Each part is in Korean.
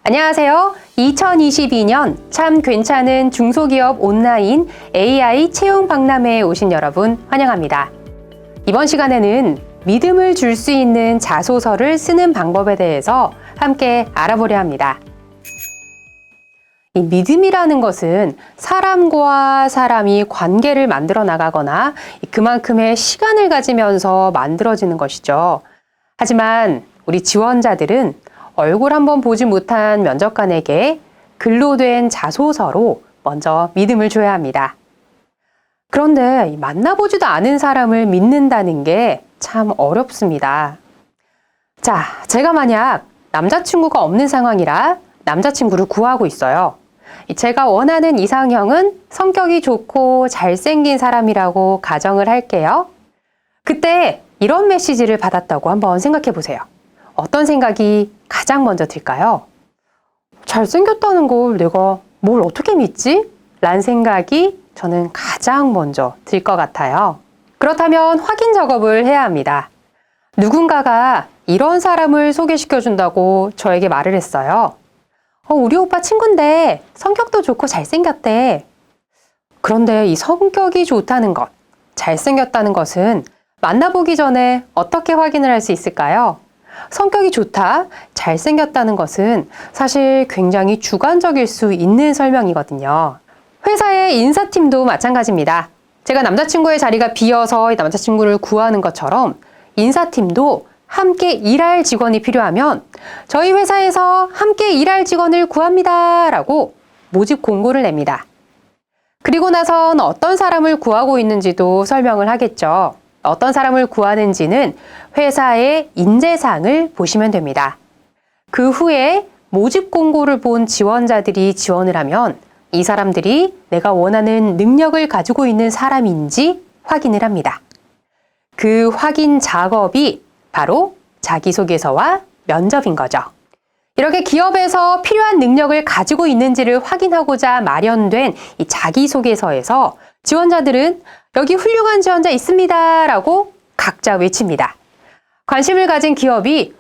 안녕하세요. 2022년 참 괜찮은 중소기업 온라인 AI 채용 박람회에 오신 여러분 환영합니다. 이번 시간에는 믿음을 줄 수 있는 자소서를 쓰는 방법에 대해서 함께 알아보려 합니다. 이 믿음이라는 것은 사람과 사람이 관계를 만들어 나가거나 그만큼의 시간을 가지면서 만들어지는 것이죠. 하지만 우리 지원자들은 얼굴 한번 보지 못한 면접관에게 글로 된 자소서로 먼저 믿음을 줘야 합니다. 그런데 만나보지도 않은 사람을 믿는다는 게 참 어렵습니다. 자, 제가 만약 남자친구가 없는 상황이라 남자친구를 구하고 있어요. 제가 원하는 이상형은 성격이 좋고 잘생긴 사람이라고 가정을 할게요. 그때 이런 메시지를 받았다고 한번 생각해 보세요. 어떤 생각이 가장 먼저 들까요? 잘생겼다는 걸 내가 뭘 어떻게 믿지? 라는 생각이 저는 가장 먼저 들 것 같아요. 그렇다면 확인 작업을 해야 합니다. 누군가가 이런 사람을 소개시켜준다고 저에게 말을 했어요. 우리 오빠 친구인데 성격도 좋고 잘생겼대. 그런데 이 성격이 좋다는 것, 잘생겼다는 것은 만나보기 전에 어떻게 확인을 할 수 있을까요? 성격이 좋다, 잘생겼다는 것은 사실 굉장히 주관적일 수 있는 설명이거든요. 회사의 인사팀도 마찬가지입니다. 제가 남자친구의 자리가 비어서 남자친구를 구하는 것처럼 인사팀도 함께 일할 직원이 필요하면 저희 회사에서 함께 일할 직원을 구합니다 라고 모집 공고를 냅니다. 그리고 나선 어떤 사람을 구하고 있는지도 설명을 하겠죠. 어떤 사람을 구하는지는 회사의 인재사항을 보시면 됩니다. 그 후에 모집 공고를 본 지원자들이 지원을 하면 이 사람들이 내가 원하는 능력을 가지고 있는 사람인지 확인을 합니다. 그 확인 작업이 바로 자기소개서와 면접인 거죠. 이렇게 기업에서 필요한 능력을 가지고 있는지를 확인하고자 마련된 이 자기소개서에서 지원자들은 여기 훌륭한 지원자 있습니다 라고 각자 외칩니다. 관심을 가진 기업이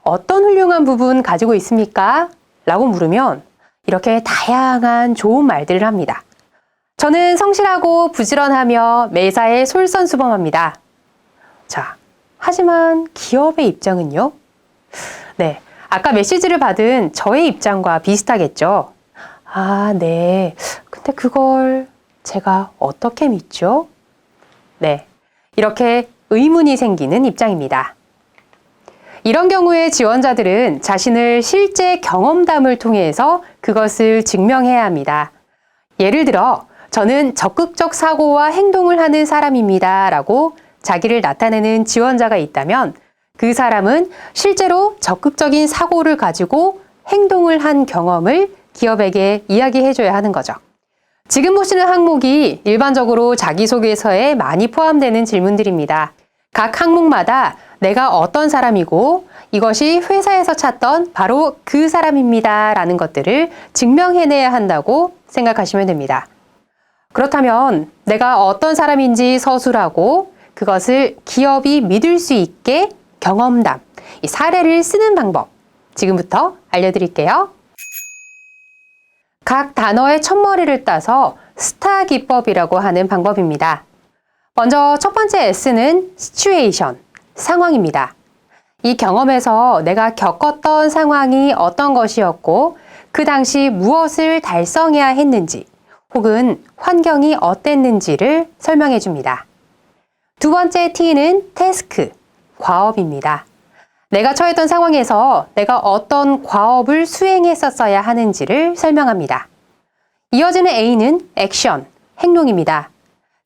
어떤 훌륭한 부분 가지고 있습니까? 라고 물으면 이렇게 다양한 좋은 말들을 합니다. 저는 성실하고 부지런하며 매사에 솔선수범합니다. 자, 하지만 기업의 입장은요? 네, 아까 메시지를 받은 저의 입장과 비슷하겠죠? 네. 근데 그걸 제가 어떻게 믿죠? 네, 이렇게 의문이 생기는 입장입니다. 이런 경우에 지원자들은 자신을 실제 경험담을 통해서 그것을 증명해야 합니다. 예를 들어, 저는 적극적 사고와 행동을 하는 사람입니다 라고 자기를 나타내는 지원자가 있다면 그 사람은 실제로 적극적인 사고를 가지고 행동을 한 경험을 기업에게 이야기해줘야 하는 거죠. 지금 보시는 항목이 일반적으로 자기소개서에 많이 포함되는 질문들입니다. 각 항목마다 내가 어떤 사람이고 이것이 회사에서 찾던 바로 그 사람입니다 라는 것들을 증명해내야 한다고 생각하시면 됩니다. 그렇다면 내가 어떤 사람인지 서술하고 그것을 기업이 믿을 수 있게 경험담, 이 사례를 쓰는 방법 지금부터 알려드릴게요. 각 단어의 첫머리를 따서 스타 기법이라고 하는 방법입니다. 먼저 첫 번째 S는 situation, 상황입니다. 이 경험에서 내가 겪었던 상황이 어떤 것이었고 그 당시 무엇을 달성해야 했는지 혹은 환경이 어땠는지를 설명해 줍니다. 두 번째 T는 task, 과업입니다. 내가 처했던 상황에서 내가 어떤 과업을 수행했었어야 하는지를 설명합니다. 이어지는 A는 액션, 행동입니다.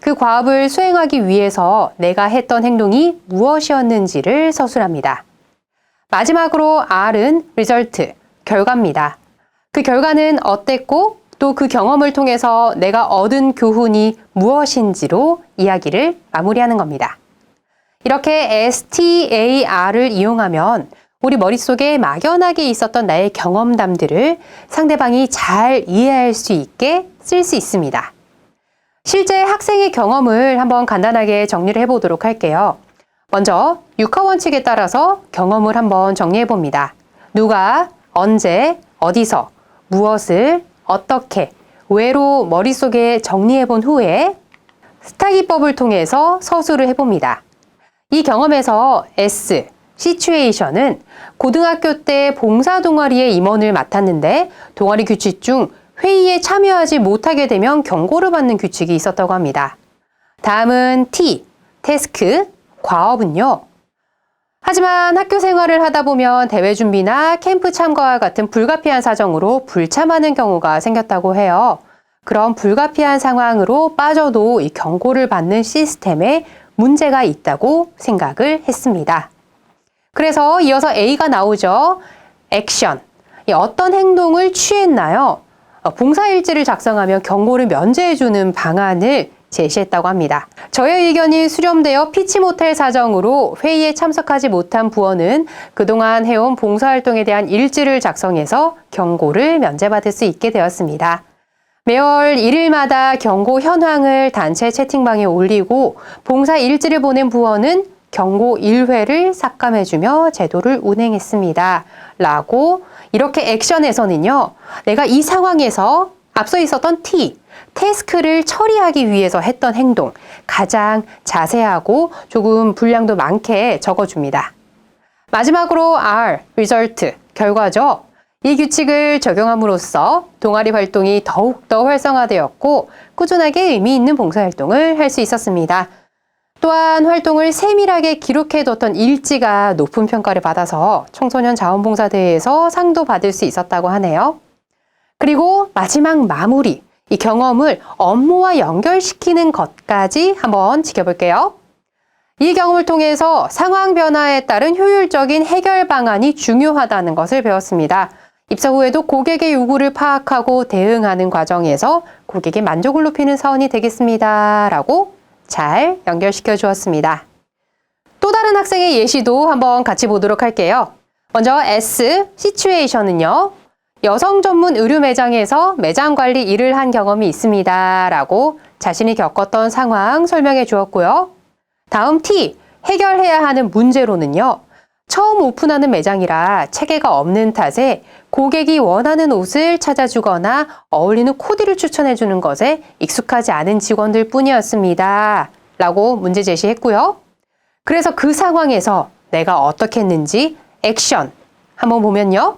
그 과업을 수행하기 위해서 내가 했던 행동이 무엇이었는지를 서술합니다. 마지막으로 R은 result, 결과입니다. 그 결과는 어땠고 또 그 경험을 통해서 내가 얻은 교훈이 무엇인지로 이야기를 마무리하는 겁니다. 이렇게 STAR을 이용하면 우리 머릿속에 막연하게 있었던 나의 경험담들을 상대방이 잘 이해할 수 있게 쓸 수 있습니다. 실제 학생의 경험을 한번 간단하게 정리를 해보도록 할게요. 먼저 육하 원칙에 따라서 경험을 한번 정리해 봅니다. 누가 언제, 어디서, 무엇을, 어떻게, 왜로 머릿속에 정리해 본 후에 스타 기법을 통해서 서술을 해봅니다. 이 경험에서 S, 시츄에이션은 고등학교 때 봉사 동아리의 임원을 맡았는데 동아리 규칙 중 회의에 참여하지 못하게 되면 경고를 받는 규칙이 있었다고 합니다. 다음은 T, 태스크, 과업은요. 하지만 학교 생활을 하다 보면 대회 준비나 캠프 참가와 같은 불가피한 사정으로 불참하는 경우가 생겼다고 해요. 그런 불가피한 상황으로 빠져도 이 경고를 받는 시스템에 문제가 있다고 생각을 했습니다. 그래서 이어서 A가 나오죠. 액션. 어떤 행동을 취했나요? 봉사일지를 작성하며 경고를 면제해주는 방안을 제시했다고 합니다. 저의 의견이 수렴되어 피치 못할 사정으로 회의에 참석하지 못한 부원은 그동안 해온 봉사활동에 대한 일지를 작성해서 경고를 면제받을 수 있게 되었습니다. 매월 1일마다 경고 현황을 단체 채팅방에 올리고 봉사 일지를 보낸 부원은 경고 1회를 삭감해주며 제도를 운행했습니다. 라고 이렇게 액션에서는요. 내가 이 상황에서 앞서 있었던 T, 태스크를 처리하기 위해서 했던 행동, 가장 자세하고 조금 분량도 많게 적어줍니다. 마지막으로 R, result, 결과죠. 이 규칙을 적용함으로써 동아리 활동이 더욱더 활성화되었고 꾸준하게 의미 있는 봉사활동을 할 수 있었습니다. 또한 활동을 세밀하게 기록해뒀던 일지가 높은 평가를 받아서 청소년 자원봉사대회에서 상도 받을 수 있었다고 하네요. 그리고 마지막 마무리, 이 경험을 업무와 연결시키는 것까지 한번 지켜볼게요. 이 경험을 통해서 상황 변화에 따른 효율적인 해결 방안이 중요하다는 것을 배웠습니다. 입사 후에도 고객의 요구를 파악하고 대응하는 과정에서 고객의 만족을 높이는 사원이 되겠습니다. 라고 잘 연결시켜 주었습니다. 또 다른 학생의 예시도 한번 같이 보도록 할게요. 먼저 S, 시츄에이션은요. 여성 전문 의류 매장에서 매장 관리 일을 한 경험이 있습니다. 라고 자신이 겪었던 상황 설명해 주었고요. 다음 T, 해결해야 하는 문제로는요. 처음 오픈하는 매장이라 체계가 없는 탓에 고객이 원하는 옷을 찾아주거나 어울리는 코디를 추천해주는 것에 익숙하지 않은 직원들 뿐이었습니다. 라고 문제 제시했고요. 그래서 그 상황에서 내가 어떻게 했는지 액션 한번 보면요.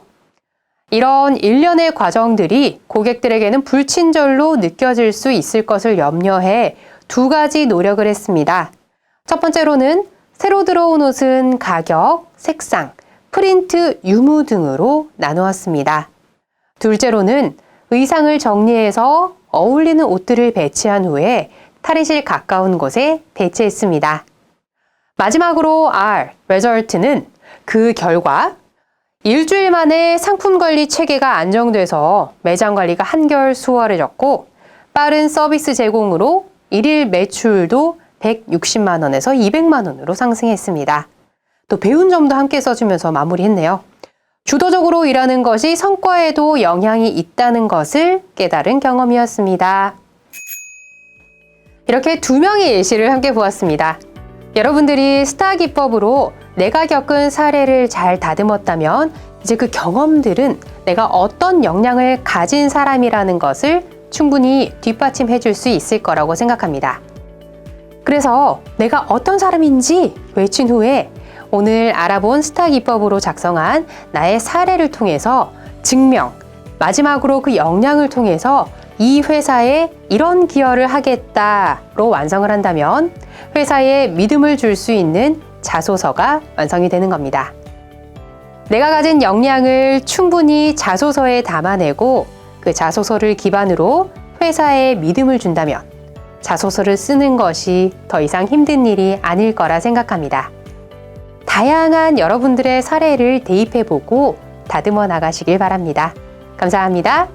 이런 일련의 과정들이 고객들에게는 불친절로 느껴질 수 있을 것을 염려해 두 가지 노력을 했습니다. 첫 번째로는 새로 들어온 옷은 가격, 색상, 프린트, 유무 등으로 나누었습니다. 둘째로는 의상을 정리해서 어울리는 옷들을 배치한 후에 탈의실 가까운 곳에 배치했습니다. 마지막으로 R, result는 그 결과 일주일 만에 상품 관리 체계가 안정돼서 매장 관리가 한결 수월해졌고 빠른 서비스 제공으로 일일 매출도 160만 원에서 200만 원으로 상승했습니다. 또 배운 점도 함께 써주면서 마무리했네요. 주도적으로 일하는 것이 성과에도 영향이 있다는 것을 깨달은 경험이었습니다. 이렇게 두 명의 예시를 함께 보았습니다. 여러분들이 스타 기법으로 내가 겪은 사례를 잘 다듬었다면 이제 그 경험들은 내가 어떤 역량을 가진 사람이라는 것을 충분히 뒷받침해 줄 수 있을 거라고 생각합니다. 그래서 내가 어떤 사람인지 외친 후에 오늘 알아본 스타 기법으로 작성한 나의 사례를 통해서 증명, 마지막으로 그 역량을 통해서 이 회사에 이런 기여를 하겠다로 완성을 한다면 회사에 믿음을 줄 수 있는 자소서가 완성이 되는 겁니다. 내가 가진 역량을 충분히 자소서에 담아내고 그 자소서를 기반으로 회사에 믿음을 준다면 자소서를 쓰는 것이 더 이상 힘든 일이 아닐 거라 생각합니다. 다양한 여러분들의 사례를 대입해보고 다듬어 나가시길 바랍니다. 감사합니다.